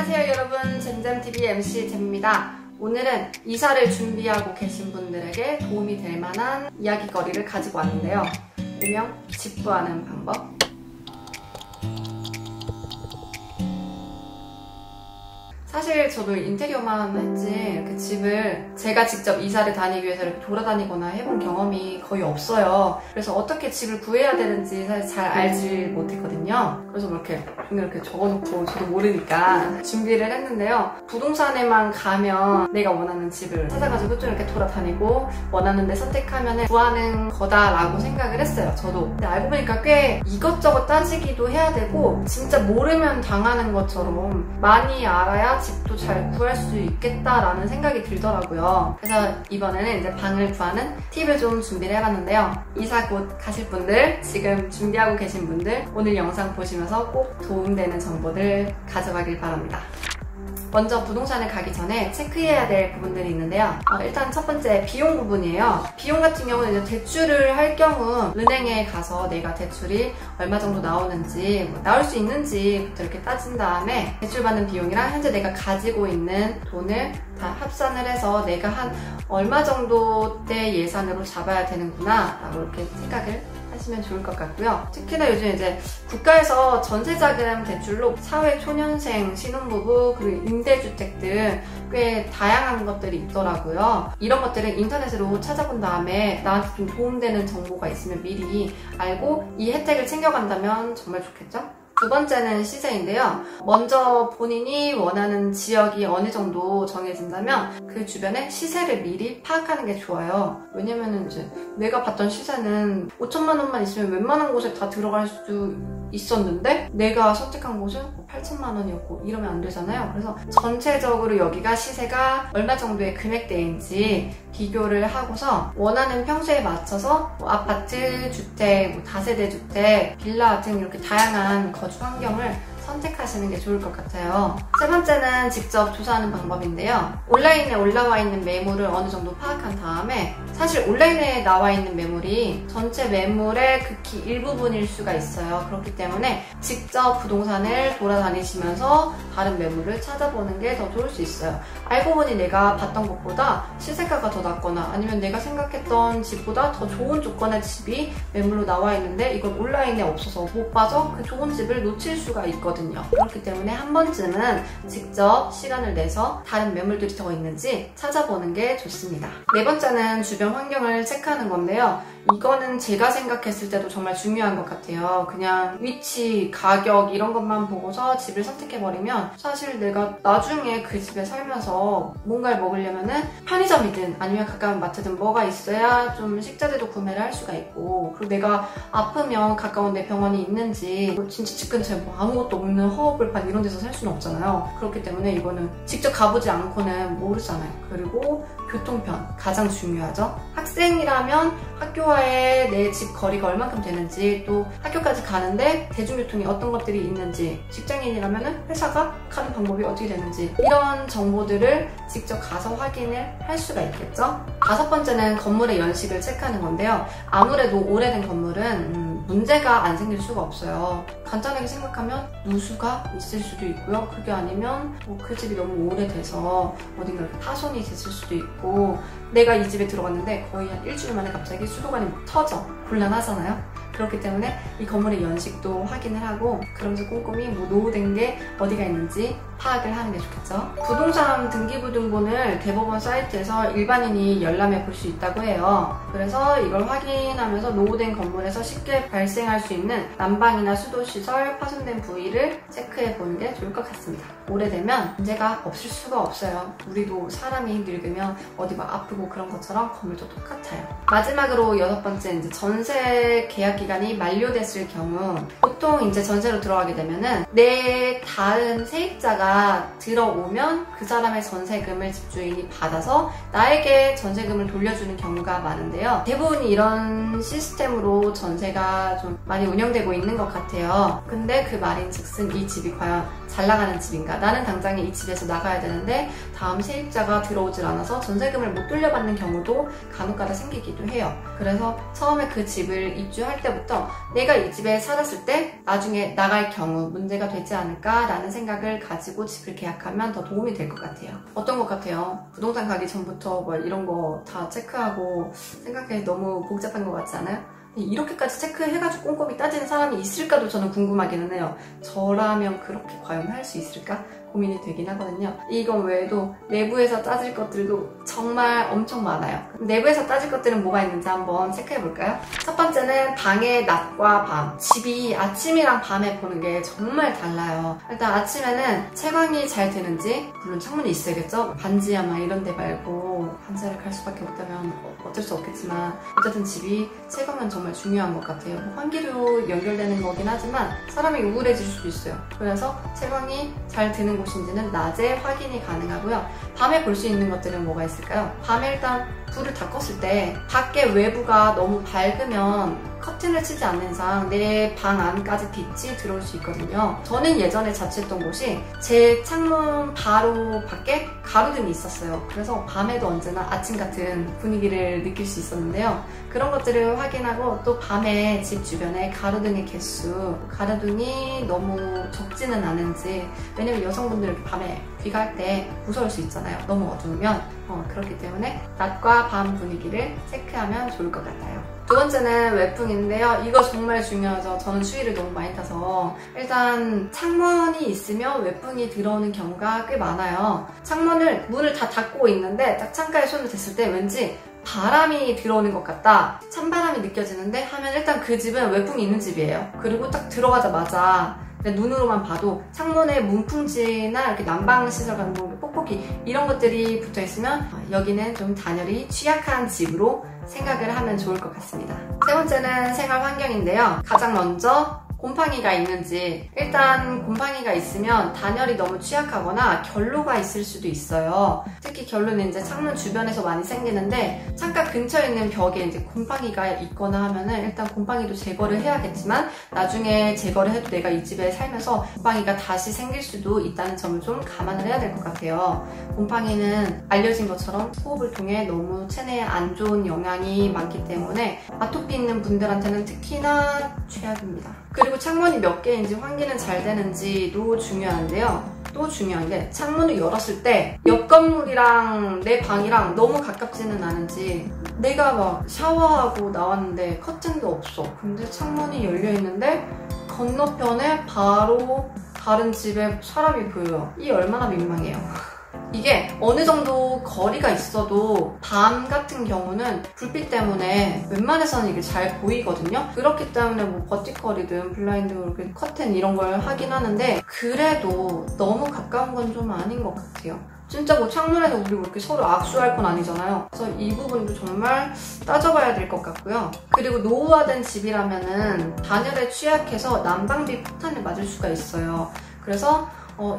안녕하세요 여러분, 잼잼TV MC 잼입니다. 오늘은 이사를 준비하고 계신 분들에게 도움이 될 만한 이야기거리를 가지고 왔는데요. 일명 집 구하는 방법. 사실 저도 인테리어만 했지 이렇게 집을 제가 직접 이사를 다니기 위해서 이렇게 돌아다니거나 해본 경험이 거의 없어요. 그래서 어떻게 집을 구해야 되는지 사실 잘 알지 못했거든요. 그래서 이렇게 적어놓고 저도 모르니까 준비를 했는데요. 부동산에만 가면 내가 원하는 집을 찾아가지고 좀 이렇게 돌아다니고 원하는 데 선택하면 구하는 거다라고 생각을 했어요. 저도. 근데 알고 보니까 꽤 이것저것 따지기도 해야 되고 진짜 모르면 당하는 것처럼 많이 알아야 집도 잘 구할 수 있겠다라는 생각이 들더라고요. 그래서 이번에는 이제 방을 구하는 팁을 좀 준비를 해봤는데요. 이사 곧 가실 분들, 지금 준비하고 계신 분들 오늘 영상 보시면서 꼭 도움되는 정보들 가져가길 바랍니다. 먼저 부동산을 가기 전에 체크해야 될 부분들이 있는데요. 일단 첫 번째 비용 부분이에요. 비용 같은 경우는 이제 대출을 할 경우 은행에 가서 내가 대출이 얼마 정도 나오는지 나올 수 있는지부터 이렇게 따진 다음에 대출받는 비용이랑 현재 내가 가지고 있는 돈을 다 합산을 해서 내가 한 얼마 정도의 예산으로 잡아야 되는구나 라고 이렇게 생각을 하시면 좋을 것 같고요. 특히나 요즘 이제 국가에서 전세자금 대출로 사회초년생, 신혼부부, 그리고 임대주택들 꽤 다양한 것들이 있더라고요. 이런 것들은 인터넷으로 찾아본 다음에 나한테 좀 도움되는 정보가 있으면 미리 알고 이 혜택을 챙겨간다면 정말 좋겠죠? 두 번째는 시세인데요. 먼저 본인이 원하는 지역이 어느 정도 정해진다면 그 주변의 시세를 미리 파악하는 게 좋아요. 왜냐면은 이제 내가 봤던 시세는 5천만 원만 있으면 웬만한 곳에 다 들어갈 수 있었는데 내가 선택한 곳은 8천만 원이었고 이러면 안 되잖아요. 그래서 전체적으로 여기가 시세가 얼마 정도의 금액대인지 비교를 하고서 원하는 평수에 맞춰서 아파트, 주택, 다세대 주택, 빌라 등 이렇게 다양한 거주 환경을 선택하시는 게 좋을 것 같아요. 세 번째는 직접 조사하는 방법인데요. 온라인에 올라와 있는 매물을 어느 정도 파악한 다음에 사실 온라인에 나와 있는 매물이 전체 매물의 극히 일부분일 수가 있어요. 그렇기 때문에 직접 부동산을 돌아다니시면서 다른 매물을 찾아보는 게 더 좋을 수 있어요. 알고 보니 내가 봤던 것보다 시세가가 더 낮거나 아니면 내가 생각했던 집보다 더 좋은 조건의 집이 매물로 나와 있는데 이건 온라인에 없어서 못 봐서 그 좋은 집을 놓칠 수가 있거든요. 그렇기 때문에 한 번쯤은 직접 시간을 내서 다른 매물들이 더 있는지 찾아보는 게 좋습니다. 네 번째는 주변 환경을 체크하는 건데요. 이거는 제가 생각했을 때도 정말 중요한 것 같아요. 그냥 위치, 가격 이런 것만 보고서 집을 선택해버리면 사실 내가 나중에 그 집에 살면서 뭔가를 먹으려면은 편의점이든 아니면 가까운 마트든 뭐가 있어야 좀 식자재도 구매를 할 수가 있고 그리고 내가 아프면 가까운 데 병원이 있는지 진짜 집 근처에 뭐 아무것도 없는 허허벌판 이런 데서 살 수는 없잖아요. 그렇기 때문에 이거는 직접 가보지 않고는 모르잖아요. 그리고 교통편 가장 중요하죠. 학생이라면 학교와의 내 집 거리가 얼만큼 되는지 또 학교까지 가는데 대중교통이 어떤 것들이 있는지 직장인이라면 회사가 가는 방법이 어떻게 되는지 이런 정보들을 직접 가서 확인을 할 수가 있겠죠. 다섯 번째는 건물의 연식을 체크하는 건데요. 아무래도 오래된 건물은 문제가 안 생길 수가 없어요. 간단하게 생각하면 누수가 있을 수도 있고요. 그게 아니면 그 집이 너무 오래돼서 어딘가 이렇게 파손이 됐을 수도 있고 내가 이 집에 들어갔는데 거의 한 일주일 만에 갑자기 수도관이 막 터져. 곤란하잖아요. 그렇기 때문에 이 건물의 연식도 확인을 하고 그러면서 꼼꼼히 노후된 게 어디가 있는지 파악을 하는 게 좋겠죠. 부동산 등기부등본을 대법원 사이트에서 일반인이 열람해 볼 수 있다고 해요. 그래서 이걸 확인하면서 노후된 건물에서 쉽게 발생할 수 있는 난방이나 수도시설 파손된 부위를 체크해 보는 게 좋을 것 같습니다. 오래되면 문제가 없을 수가 없어요. 우리도 사람이 늙으면 어디 막 아프고 그런 것처럼 건물도 똑같아요. 마지막으로 여섯 번째, 이제 전세 계약 기간이 만료됐을 경우 보통 이제 전세로 들어가게 되면은 내 다음 세입자가 들어오면 그 사람의 전세금을 집주인이 받아서 나에게 전세금을 돌려주는 경우가 많은데요. 대부분이 이런 시스템으로 전세가 좀 많이 운영되고 있는 것 같아요. 근데 그 말인즉슨 이 집이 과연 잘 나가는 집인가? 나는 당장에 이 집에서 나가야 되는데 다음 세입자가 들어오질 않아서 전세금을 못 돌려받는 경우도 간혹가다 생기기도 해요. 그래서 처음에 그 집을 입주할 때부터 내가 이 집에 살았을 때 나중에 나갈 경우 문제가 되지 않을까라는 생각을 가지고 집을 계약하면 더 도움이 될 것 같아요. 어떤 것 같아요? 부동산 가기 전부터 뭐 이런 거 다 체크하고 생각해 너무 복잡한 것 같지 않아요? 이렇게까지 체크해가지고 꼼꼼히 따지는 사람이 있을까도 저는 궁금하기는 해요. 저라면 그렇게 과연 할 수 있을까? 고민이 되긴 하거든요. 이건 외에도 내부에서 따질 것들도 정말 엄청 많아요. 내부에서 따질 것들은 뭐가 있는지 한번 체크해볼까요? 첫 번째는 방의 낮과 밤. 집이 아침이랑 밤에 보는 게 정말 달라요. 일단 아침에는 채광이 잘 되는지, 물론 창문이 있어야겠죠? 반지하 막 이런 데 말고 반지하를 갈 수밖에 없다면 어쩔 수 없겠지만 어쨌든 집이 채광은 정말 중요한 것 같아요. 환기로 연결되는 거긴 하지만 사람이 우울해질 수도 있어요. 그래서 채광이 잘 드는 곳인지는 낮에 확인이 가능하고요. 밤에 볼 수 있는 것들은 뭐가 있을까요? 밤에 일단 불을 다 껐을 때 밖에 외부가 너무 밝으면 커튼을 치지 않는 이상 내 방 안까지 빛이 들어올 수 있거든요. 저는 예전에 자취했던 곳이 제 창문 바로 밖에 가로등이 있었어요. 그래서 밤에도 언제나 아침 같은 분위기를 느낄 수 있었는데요. 그런 것들을 확인하고 또 밤에 집 주변에 가로등의 개수, 가로등이 너무 적지는 않은지, 왜냐면 여성분들 밤에 귀가할 때 무서울 수 있잖아요. 너무 어두우면. 그렇기 때문에 낮과 밤 분위기를 체크하면 좋을 것 같아요. 두 번째는 외풍인데요. 이거 정말 중요하죠. 저는 추위를 너무 많이 타서 일단 창문이 있으면 외풍이 들어오는 경우가 꽤 많아요. 문을 다 닫고 있는데 딱 창가에 손을 댔을 때 왠지 바람이 들어오는 것 같다, 찬바람이 느껴지는데 하면 일단 그 집은 외풍이 있는 집이에요. 그리고 딱 들어가자마자 눈으로만 봐도 창문에 문풍지나 이렇게 난방시설 같은 거, 뽁뽁이 이런 것들이 붙어 있으면 여기는 좀 단열이 취약한 집으로 생각을 하면 좋을 것 같습니다. 세 번째는 생활 환경인데요. 가장 먼저 곰팡이가 있는지. 일단 곰팡이가 있으면 단열이 너무 취약하거나 결로가 있을 수도 있어요. 특히 결로는 이제 창문 주변에서 많이 생기는데 창가 근처에 있는 벽에 이제 곰팡이가 있거나 하면은 일단 곰팡이도 제거를 해야겠지만 나중에 제거를 해도 내가 이 집에 살면서 곰팡이가 다시 생길 수도 있다는 점을 좀 감안을 해야 될 것 같아요. 곰팡이는 알려진 것처럼 호흡을 통해 너무 체내에 안 좋은 영향이 많기 때문에 아토피 있는 분들한테는 특히나 최악입니다. 그리고 창문이 몇 개인지 환기는 잘 되는지도 중요한데요. 또 중요한 게 창문을 열었을 때 옆 건물이랑 내 방이랑 너무 가깝지는 않은지, 내가 막 샤워하고 나왔는데 커튼도 없어. 근데 창문이 열려 있는데 건너편에 바로 다른 집에 사람이 보여요. 이 얼마나 민망해요. 이게 어느 정도 거리가 있어도 밤 같은 경우는 불빛 때문에 웬만해서는 이게 잘 보이거든요. 그렇기 때문에 뭐 버티컬이든 블라인드, 커튼 이런 걸 하긴 하는데 그래도 너무 가까운 건 좀 아닌 것 같아요. 진짜 뭐 창문에서 우리 뭐 이렇게 서로 악수할 건 아니잖아요. 그래서 이 부분도 정말 따져봐야 될 것 같고요. 그리고 노후화된 집이라면은 단열에 취약해서 난방비 폭탄을 맞을 수가 있어요. 그래서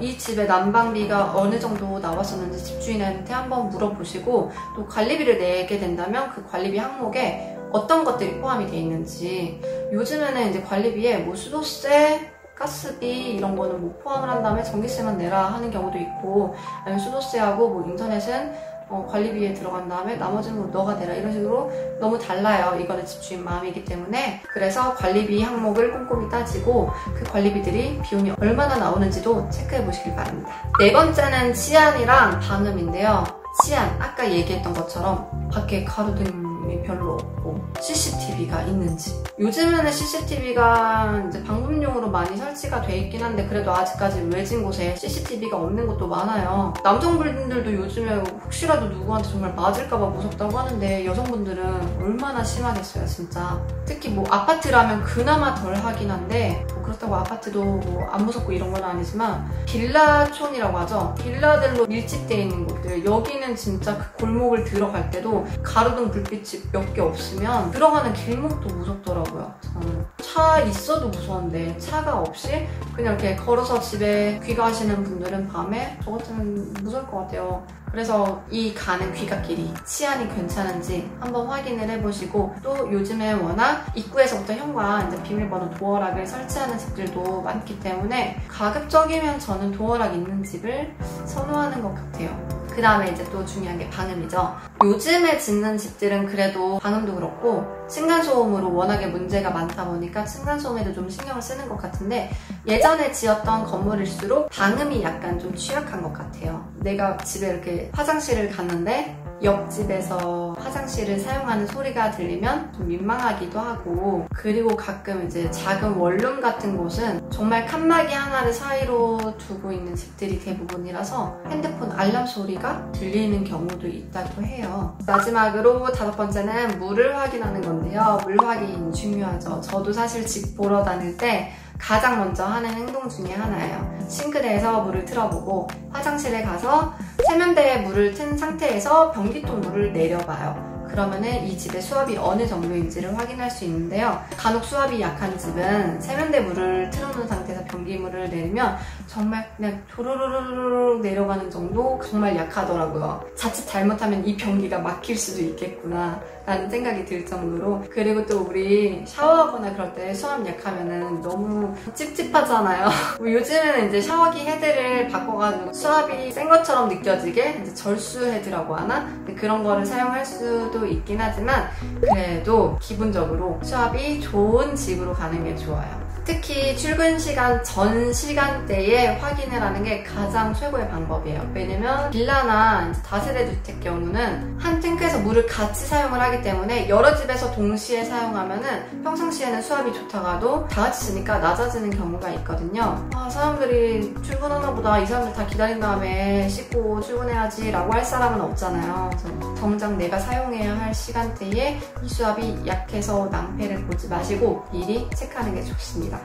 이 집의 난방비가 어느 정도 나왔었는지 집주인한테 한번 물어보시고, 또 관리비를 내게 된다면 그 관리비 항목에 어떤 것들이 포함이 되어 있는지. 요즘에는 이제 관리비에 뭐 수도세, 가스비 이런 거는 뭐 포함을 한 다음에 전기세만 내라 하는 경우도 있고, 아니면 수도세하고 뭐 인터넷은 관리비에 들어간 다음에 나머지는 뭐 너가 내라 이런 식으로 너무 달라요. 이거는 집주인 마음이기 때문에. 그래서 관리비 항목을 꼼꼼히 따지고 그 관리비들이 비용이 얼마나 나오는지도 체크해 보시길 바랍니다. 네 번째는 치안이랑 방음인데요. 치안, 아까 얘기했던 것처럼 밖에 가로등이 별로 없고 CCTV가 있는지. 요즘에는 CCTV가 이제 방범용으로 많이 설치가 돼 있긴 한데 그래도 아직까지 외진 곳에 CCTV가 없는 곳도 많아요. 남성분들도 요즘에 혹시라도 누구한테 정말 맞을까봐 무섭다고 하는데 여성분들은 얼마나 심하겠어요, 진짜. 특히 뭐 아파트라면 그나마 덜 하긴 한데, 뭐 그렇다고 아파트도 뭐 안 무섭고 이런 건 아니지만 빌라촌이라고 하죠. 빌라들로 밀집되어 있는 곳들, 여기는 진짜 그 골목을 들어갈 때도 가로등 불빛이 몇 개 없으면 들어가는 길목도 무섭더라고요. 저는 차 있어도 무서운데 차가 없이 그냥 이렇게 걸어서 집에 귀가하시는 분들은 밤에 저 같으면 무서울 것 같아요. 그래서 이 가는 귀갓길이 치안이 괜찮은지 한번 확인을 해보시고, 또 요즘에 워낙 입구에서부터 현관 이제 비밀번호 도어락을 설치하는 집들도 많기 때문에 가급적이면 저는 도어락 있는 집을 선호하는 것 같아요. 그 다음에 이제 또 중요한 게 방음이죠. 요즘에 짓는 집들은 그래도 방음도 그렇고 층간소음으로 워낙에 문제가 많다 보니까 층간소음에도 좀 신경을 쓰는 것 같은데, 예전에 지었던 건물일수록 방음이 약간 좀 취약한 것 같아요. 내가 집에 이렇게 화장실을 갔는데 옆집에서 화장실을 사용하는 소리가 들리면 좀 민망하기도 하고, 그리고 가끔 이제 작은 원룸 같은 곳은 정말 칸막이 하나를 사이로 두고 있는 집들이 대부분이라서 핸드폰 알람 소리가 들리는 경우도 있다고 해요. 마지막으로 5번째는 물을 확인하는 건데요. 물 확인 중요하죠. 저도 사실 집 보러 다닐 때 가장 먼저 하는 행동 중에 하나예요. 싱크대에서 물을 틀어보고 화장실에 가서 세면대에 물을 튼 상태에서 변기통 물을 내려봐요. 그러면은 이 집의 수압이 어느 정도인지를 확인할 수 있는데요. 간혹 수압이 약한 집은 세면대 물을 틀어놓은 상태에서 변기물을 내리면 정말 그냥 조르르르르 내려가는 정도, 정말 약하더라고요. 자칫 잘못하면 이 변기가 막힐 수도 있겠구나 라는 생각이 들 정도로. 그리고 또 우리 샤워하거나 그럴 때 수압 약하면은 너무 찝찝하잖아요. 요즘에는 이제 샤워기 헤드를 바꿔가지고 수압이 센 것처럼 느껴지게 이제 절수 헤드라고 하나? 그런 거를 사용할 수도 있긴 하지만, 그래도 기본적으로 수압이 좋은 집으로 가는 게 좋아요. 특히 출근 시간 전 시간대에 확인을 하는 게 가장 최고의 방법이에요. 왜냐면 빌라나 다세대 주택 경우는 한 탱크에서 물을 같이 사용을 하기 때문에 여러 집에서 동시에 사용하면은 평상시에는 수압이 좋다가도 다 같이 쓰니까 낮아지는 경우가 있거든요. 사람들이 출근하나 보다, 이 사람들 다 기다린 다음에 씻고 출근해야지 라고 할 사람은 없잖아요. 그래서 정작 내가 사용해야 할 시간대에 이 수압이 약해서 낭패를 보지 마시고 미리 체크하는 게 좋습니다.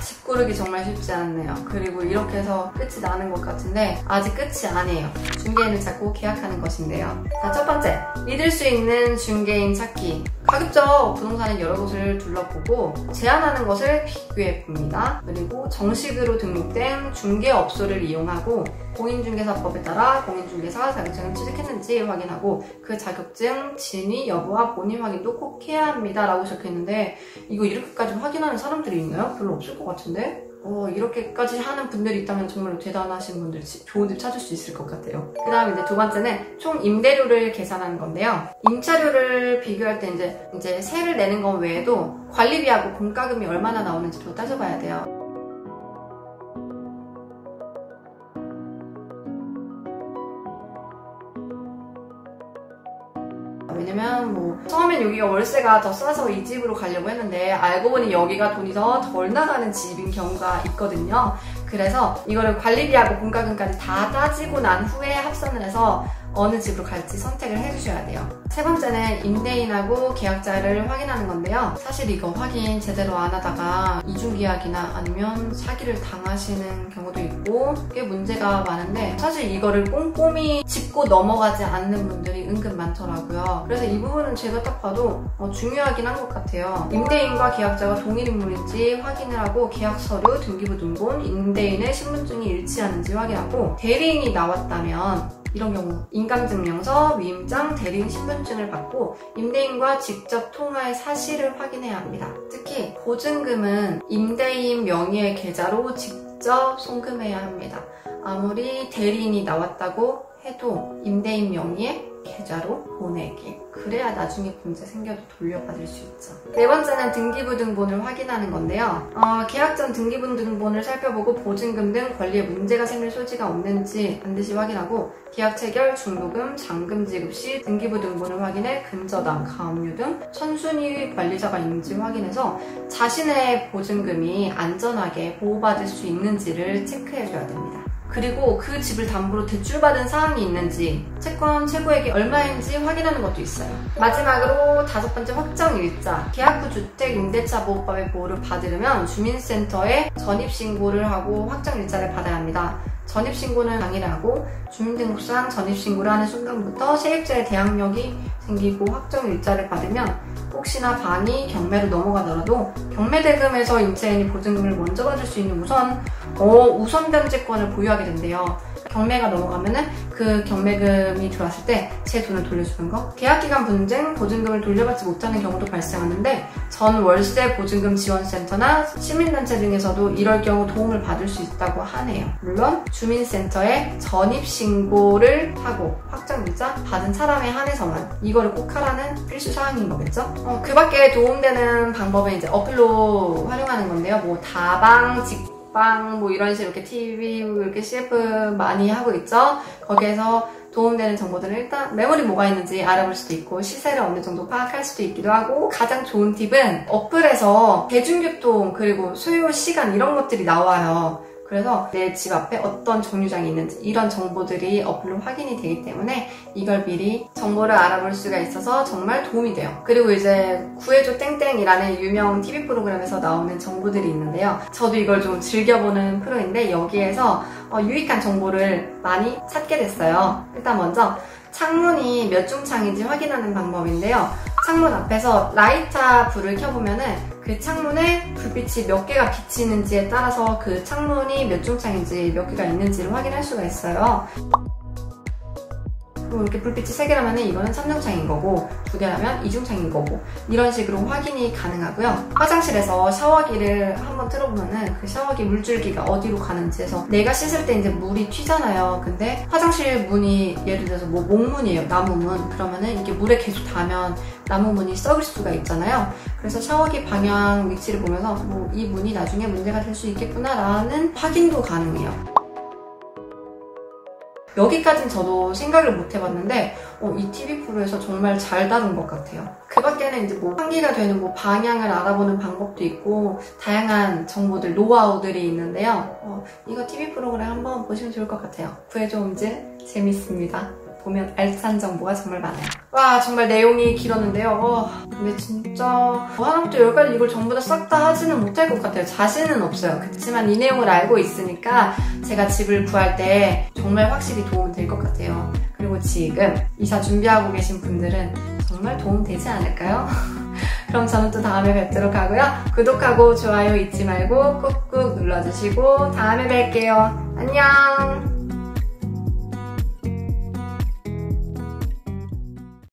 집 고르기 정말 쉽지 않네요. 그리고 이렇게 해서 끝이 나는 것 같은데 아직 끝이 아니에요. 중개인을 찾고 계약하는 것인데요. 자, 첫 번째, 믿을 수 있는 중개인 찾기. 가급적 부동산의 여러 곳을 둘러보고 제안하는 것을 비교해봅니다. 그리고 정식으로 등록된 중개업소를 이용하고 공인중개사법에 따라 공인중개사 자격증을 취득했는지 확인하고 그 자격증 진위 여부와 본인 확인도 꼭 해야 합니다 라고 적혀있는데, 이거 이렇게까지 확인하는 사람들이 있나요? 별로 없을 것 같은데? 이렇게까지 하는 분들이 있다면 정말로 대단하신 분들, 좋은 집 찾을 수 있을 것 같아요. 그 다음에 이제 두 번째는 총 임대료를 계산하는 건데요. 임차료를 비교할 때 이제 세를 내는 것 외에도 관리비하고 공과금이 얼마나 나오는지도 따져봐야 돼요. 왜냐면 처음엔 여기가 월세가 더 싸서 이 집으로 가려고 했는데 알고 보니 여기가 돈이 더 덜 나가는 집인 경우가 있거든요. 그래서 이거를 관리비하고 공과금까지 다 따지고 난 후에 합산을 해서 어느 집으로 갈지 선택을 해주셔야 돼요. 세 번째는 임대인하고 계약자를 확인하는 건데요. 사실 이거 확인 제대로 안 하다가 이중계약이나 아니면 사기를 당하시는 경우도 있고 꽤 문제가 많은데, 사실 이거를 꼼꼼히 짚고 넘어가지 않는 분들이 은근 많더라고요. 그래서 이 부분은 제가 딱 봐도 중요하긴 한 것 같아요. 임대인과 계약자가 동일 인물인지 확인을 하고, 계약서류, 등기부 등본, 임대인의 신분증이 일치하는지 확인하고, 대리인이 나왔다면 이런 경우 인감증명서, 위임장, 대리인 신분증을 받고 임대인과 직접 통화의 사실을 확인해야 합니다. 특히 보증금은 임대인 명의의 계좌로 직접 송금해야 합니다. 아무리 대리인이 나왔다고 해도 임대인 명의의 계좌로 보내기. 그래야 나중에 문제 생겨도 돌려받을 수 있죠. 네 번째는 등기부 등본을 확인하는 건데요. 계약 전 등기부 등본을 살펴보고 보증금 등 권리에 문제가 생길 소지가 없는지 반드시 확인하고, 계약 체결, 중도금, 잔금 지급 시 등기부 등본을 확인해 근저당, 가압류 등 선순위 관리자가 있는지 확인해서 자신의 보증금이 안전하게 보호받을 수 있는지를 체크해줘야 됩니다. 그리고 그 집을 담보로 대출받은 사항이 있는지, 채권 최고액이 얼마인지 확인하는 것도 있어요. 마지막으로 다섯 번째, 확정일자. 계약 후 주택 임대차 보호법의 보호를 받으려면 주민센터에 전입신고를 하고 확정일자를 받아야 합니다. 전입신고는 당일 하고 주민등록상 전입신고를 하는 순간부터 세입자의 대항력이 생기고 확정 일자를 받으면 혹시나 방이 경매로 넘어가더라도 경매대금에서 임차인이 보증금을 먼저 받을 수 있는 우선 변제권을 보유하게 된대요. 경매가 넘어가면은 그 경매금이 들어왔을 때 제 돈을 돌려주는 거. 계약기간 분쟁, 보증금을 돌려받지 못하는 경우도 발생하는데 전 월세 보증금 지원센터나 시민단체 등에서도 이럴 경우 도움을 받을 수 있다고 하네요. 물론 주민센터에 전입신고를 하고 확정일자 받은 사람에 한해서만 이거를 꼭 하라는 필수 사항인 거겠죠? 그 밖에 도움되는 방법은 이제 어플로 활용하는 건데요. 뭐 다방, 직방 뭐 이런 식으로 이렇게 TV 이렇게 CF 많이 하고 있죠. 거기에서 도움되는 정보들을 일단 매물이 뭐가 있는지 알아볼 수도 있고 시세를 어느 정도 파악할 수도 있기도 하고, 가장 좋은 팁은 어플에서 대중교통 그리고 소요 시간 이런 것들이 나와요. 그래서 내 집 앞에 어떤 정류장이 있는지 이런 정보들이 어플로 확인이 되기 때문에 이걸 미리 정보를 알아볼 수가 있어서 정말 도움이 돼요. 그리고 이제 구해줘 땡땡이라는 유명 TV 프로그램에서 나오는 정보들이 있는데요. 저도 이걸 좀 즐겨보는 프로인데 여기에서 유익한 정보를 많이 찾게 됐어요. 일단 먼저 창문이 몇 중창인지 확인하는 방법인데요. 창문 앞에서 라이터 불을 켜보면은 그 창문에 불빛이 몇 개가 비치는지에 따라서 그 창문이 몇 중창인지 몇 개가 있는지를 확인할 수가 있어요. 그리고 이렇게 불빛이 3개라면 이거는 3중창인 거고 2개라면 2중창인 거고 이런 식으로 확인이 가능하고요. 화장실에서 샤워기를 한번 틀어보면은 그 샤워기 물줄기가 어디로 가는지 해서 내가 씻을 때 이제 물이 튀잖아요. 근데 화장실 문이 예를 들어서 뭐 목문이에요. 나무문. 그러면은 이게 물에 계속 닿으면 나무문이 썩을 수가 있잖아요. 그래서 샤워기 방향 위치를 보면서 뭐 이 문이 나중에 문제가 될 수 있겠구나 라는 확인도 가능해요. 여기까진 저도 생각을 못 해봤는데 이 TV 프로에서 정말 잘 다룬 것 같아요. 그 밖에는 이제 뭐 환기가 되는 뭐 방향을 알아보는 방법도 있고 다양한 정보들, 노하우들이 있는데요. 이거 TV 프로그램 한번 보시면 좋을 것 같아요. 구해줘 옴즈 재밌습니다. 보면 알찬 정보가 정말 많아요. 와, 정말 내용이 길었는데요. 근데 진짜 하나부터 열까지 이걸 전부 다 싹 다 하지는 못할 것 같아요. 자신은 없어요. 그렇지만 이 내용을 알고 있으니까 제가 집을 구할 때 정말 확실히 도움이 될 것 같아요. 그리고 지금 이사 준비하고 계신 분들은 정말 도움 되지 않을까요? 그럼 저는 또 다음에 뵙도록 하고요. 구독하고 좋아요 잊지 말고 꾹꾹 눌러주시고 다음에 뵐게요. 안녕!